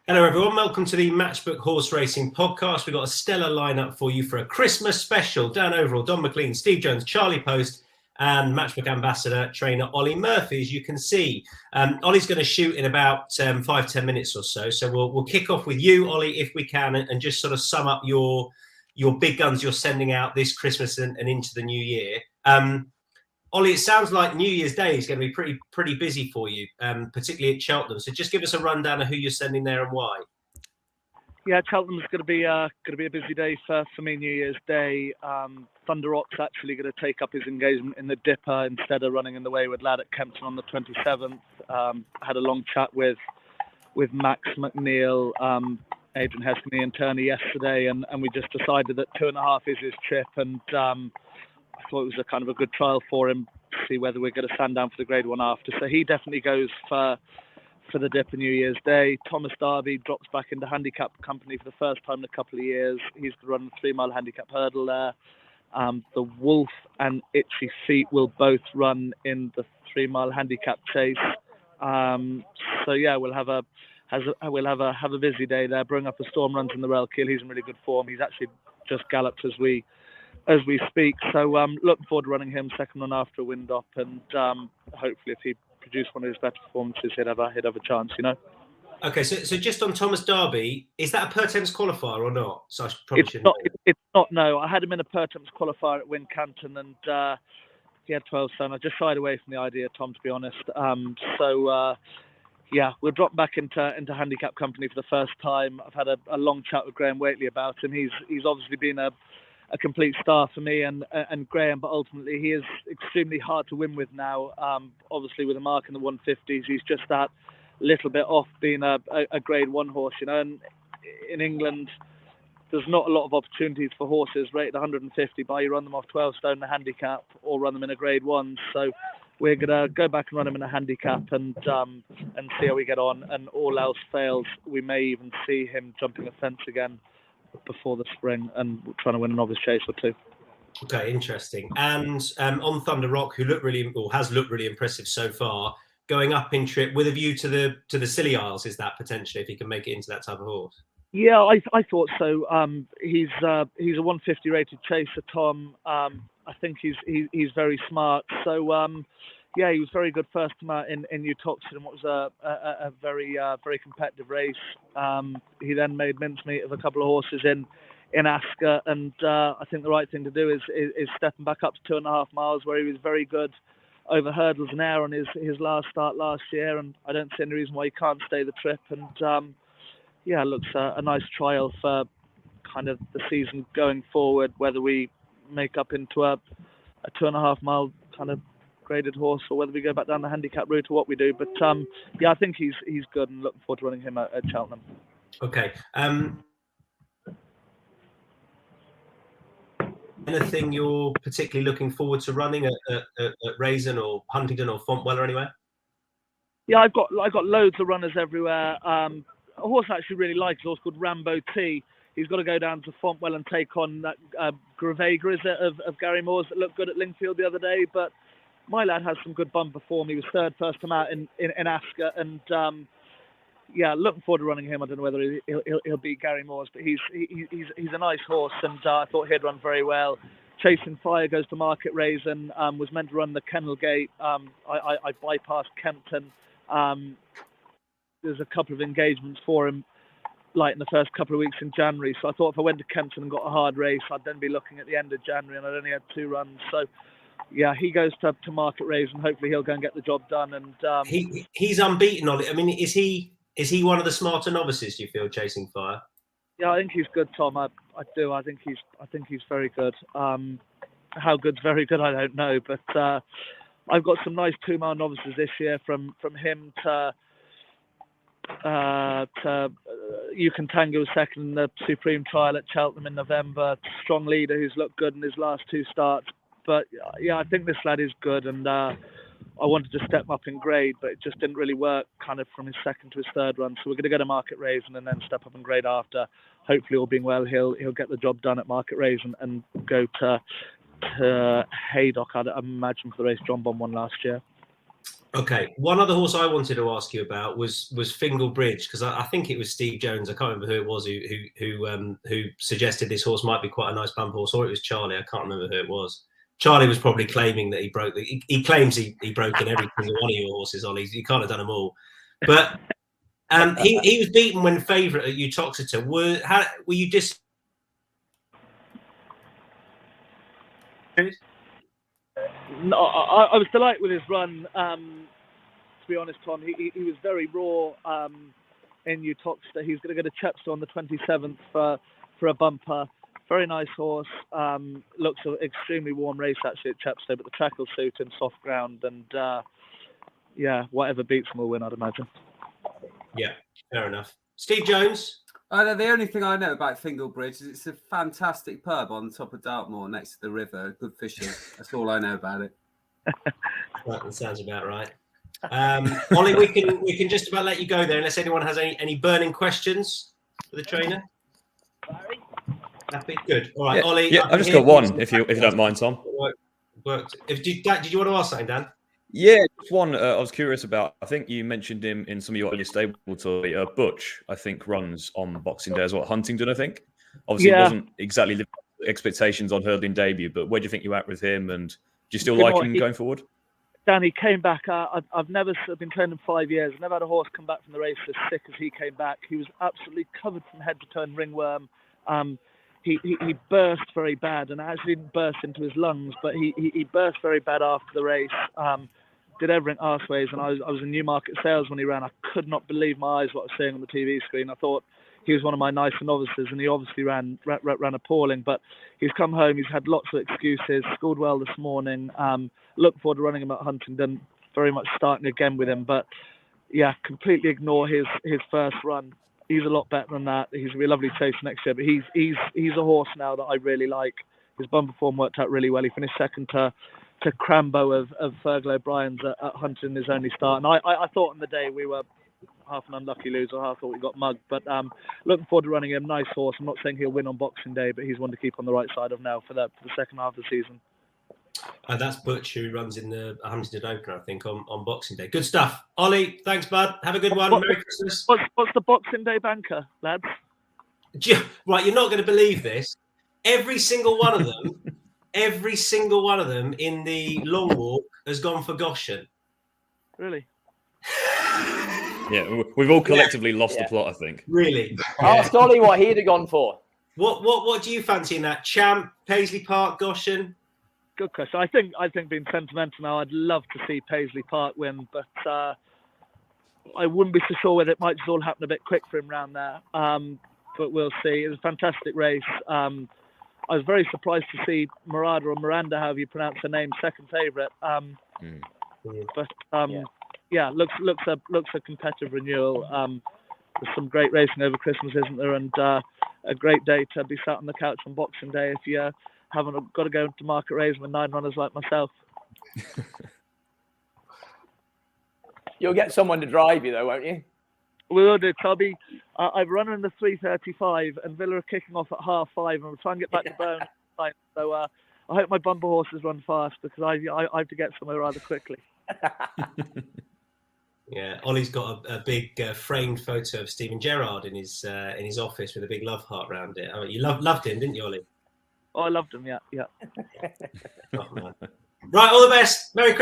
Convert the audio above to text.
Hello, everyone. Welcome to the Matchbook Horse Racing Podcast. We've got a stellar lineup for you for a Christmas special. Dan Overall, Don McLean, Steve Jones, Charlie Post, and Matchbook Ambassador trainer Olly Murphy, as you can see. Olly's going to shoot in about 5-10 minutes or so. So we'll kick off with you, Olly, if we can, and just sort of sum up your big guns you're sending out this Christmas and into the new year. Olly, it sounds like New Year's Day is going to be pretty busy for you, particularly at Cheltenham. So just give us a rundown of who you're sending there and why. Yeah, Cheltenham's going to be a busy day for me. New Year's Day. Thunder Rock's actually going to take up his engagement in the Dipper instead of running in the Wayward Lad at Kempton on the 27th. Had a long chat with Max McNeil, Adrian Heskey and Turney yesterday, and we just decided that 2.5 is his trip, and I thought it was a kind of a good trial for him to see whether we're going to stand down for the Grade 1 after. So he definitely goes for the Dipper New Year's Day. Thomas Darby drops back into handicap company for the first time in a couple of years. He's going to run the 3-mile handicap hurdle there. The Wolf and Itchy Feet will both run in the 3-mile handicap chase. So yeah, we'll have a busy day there. Bring Up a Storm runs in the Rail Keel. He's in really good form. He's actually just galloped as we speak. So looking forward to running him second on after a wind up, and hopefully if he produced one of his better performances, he'd have a chance, you know. Okay, so just on Thomas Darby, is that a per temps qualifier or not? So I probably it's not. No, I had him in a per temps qualifier at Wincanton, and he had 12 stone. I just shied away from the idea, Tom, to be honest. Yeah, we'll drop back into handicap company for the first time. I've had a long chat with Graham Waitley about him. He's obviously been a complete star for me and Graham, but ultimately he is extremely hard to win with now. Obviously with a mark in the 150s, he's just that little bit off being a Grade 1 horse, you know. And in England, there's not a lot of opportunities for horses rated 150 by you run them off 12 stone in a handicap or run them in a Grade 1. So we're gonna go back and run him in a handicap and see how we get on. And all else fails, we may even see him jumping a fence again before the spring and trying to win a novice chase or two. Okay, interesting. And on Thunder Rock, who has looked really impressive so far, going up in trip with a view to the Scilly Isles, is that potentially if he can make it into that type of horse? Yeah, I thought so. He's a 150 rated chaser, Tom. I think he's very smart. So yeah, he was very good first time out in New Toxin. It was a very competitive race. He then made mincemeat of a couple of horses in Ascot, and I think the right thing to do is stepping back up to 2.5 miles, where he was very good over hurdles and air on his last start last year, and I don't see any reason why he can't stay the trip. And yeah, it looks a nice trial for kind of the season going forward, whether we make up into a 2.5 mile kind of graded horse or whether we go back down the handicap route or what we do. But yeah, I think he's good and looking forward to running him at Cheltenham. Okay. Anything you're particularly looking forward to running at Rasen or Huntingdon or Fontwell or anywhere? Yeah, I've got loads of runners everywhere. A horse I actually really like is a horse called Rambo T. He's got to go down to Fontwell and take on that Gravega, is it, of Gary Moore's that looked good at Lingfield the other day. But my lad has some good bumper form. He was third first time out in Ascot, and yeah, looking forward to running him. I don't know whether he'll beat Gary Moore's, but he's a nice horse, and I thought he'd run very well. Chasing Fire goes to Market Rasen, was meant to run the Kennel Gate. I bypassed Kempton. There's a couple of engagements for him, like in the first couple of weeks in January. So I thought if I went to Kempton and got a hard race, I'd then be looking at the end of January, and I'd only had 2 runs. So yeah, he goes to Market Rasen. Hopefully he'll go and get the job done. And he's unbeaten on it. I mean, is he one of the smarter novices, do you feel, Chasing Fire? Yeah, I think he's good, Tom. I do. I think he's very good. How good's very good, I don't know. But I've got some nice 2-mile novices this year, from him to You Can Tango second in the Supreme Trial at Cheltenham in November. Strong Leader, who's looked good in his last 2 starts. But yeah, I think this lad is good, and I wanted to step up in grade, but it just didn't really work kind of from his second to his third run. So we're going to go to Market Rasen and then step up in grade after. Hopefully, all being well, he'll get the job done at Market Rasen and go to Haydock, I'd imagine, for the race John Bond won last year. Okay, one other horse I wanted to ask you about was Fingal Bridge, because I think it was Steve Jones. I can't remember who it was who suggested this horse might be quite a nice bump horse, or it was Charlie. I can't remember who it was. Charlie was probably claiming that he broke. He claims he broke in every single one of your horses, Ollie. You can't have done them all, but he was beaten when favourite at Uttoxeter. Were you just? No, I was delighted with his run. To be honest, Tom, he was very raw in Uttoxeter. He's going to go to Chepstow on the 27th for a bumper. Very nice horse. Looks an extremely warm race actually at Chepstow, but the track will suit him, soft ground, and whatever beats him will win, I'd imagine. Yeah, fair enough. Steve Jones. The only thing I know about Fingal Bridge is it's a fantastic pub on top of Dartmoor next to the river. Good fishing. That's all I know about it. That sounds about right. Ollie, we can just about let you go there unless anyone has any burning questions for the trainer. Happy? Good. All right, Ollie. Yeah, I've just got one, if you don't mind, Tom. Worked. Did you want to ask something, Dan? Yeah, just one I was curious about. I think you mentioned him in some of your stable tour. Butch, I think, runs on Boxing Day as well. Huntingdon, I think. Obviously, it wasn't exactly the expectations on hurdling debut, but where do you think you're at with him? And do you still like him going forward? Dan, he came back. I've never been trained in 5 years. I've never had a horse come back from the race as sick as he came back. He was absolutely covered from head to toe in ringworm. He burst very bad, and actually didn't burst into his lungs, but he burst very bad after the race. Did everything arseways, and I was in Newmarket Sales when he ran. I could not believe my eyes what I was seeing on the TV screen. I thought he was one of my nicer novices, and he obviously ran appalling. But he's come home. He's had lots of excuses. Scored well this morning. Looking forward to running him at Huntingdon. Very much starting again with him, but yeah, completely ignore his first run. He's a lot better than that. He's gonna be a lovely chaser next year. But he's a horse now that I really like. His bumper form worked out really well. He finished second to Crambo of Fergal O'Brien's at Huntingdon, his only start. And I thought on the day we were half an unlucky loser. I thought we got mugged. But looking forward to running him. Nice horse. I'm not saying he'll win on Boxing Day, but he's one to keep on the right side of now for the second half of the season. That's Butch, who runs in the Huntingdon Opener, I think, on Boxing Day. Good stuff. Ollie, thanks, bud. Have a good one. Merry Christmas. What's the Boxing Day banker, lads? Right, you're not going to believe this. Every single one of them in the long walk has gone for Goshen. Really? Yeah, we've all collectively lost the plot, I think. Really? Ask Ollie what he'd have gone for. What do you fancy in that? Champ, Paisley Park, Goshen? Good question. I think being sentimental now, I'd love to see Paisley Park win, but I wouldn't be so sure whether it might just all happen a bit quick for him round there. But we'll see. It was a fantastic race. I was very surprised to see Miranda, or Miranda, however you pronounce her name, second favourite. But looks a competitive renewal. There's some great racing over Christmas, isn't there? And a great day to be sat on the couch on Boxing Day if you haven't got to go to Market Rasen with 9 runners like myself. You'll get someone to drive you, though, won't you? We will do, Tubby. I've run in the 3:35, and Villa are kicking off at 5:30, and we'll try and get back to Bone. So I hope my bumper horses run fast, because I have to get somewhere rather quickly. Yeah, Ollie's got a big framed photo of Stephen Gerrard in his office with a big love heart around it. I mean, you loved him, didn't you, Ollie? Oh, I loved him. Yeah. Oh, right, all the best. Merry Christmas.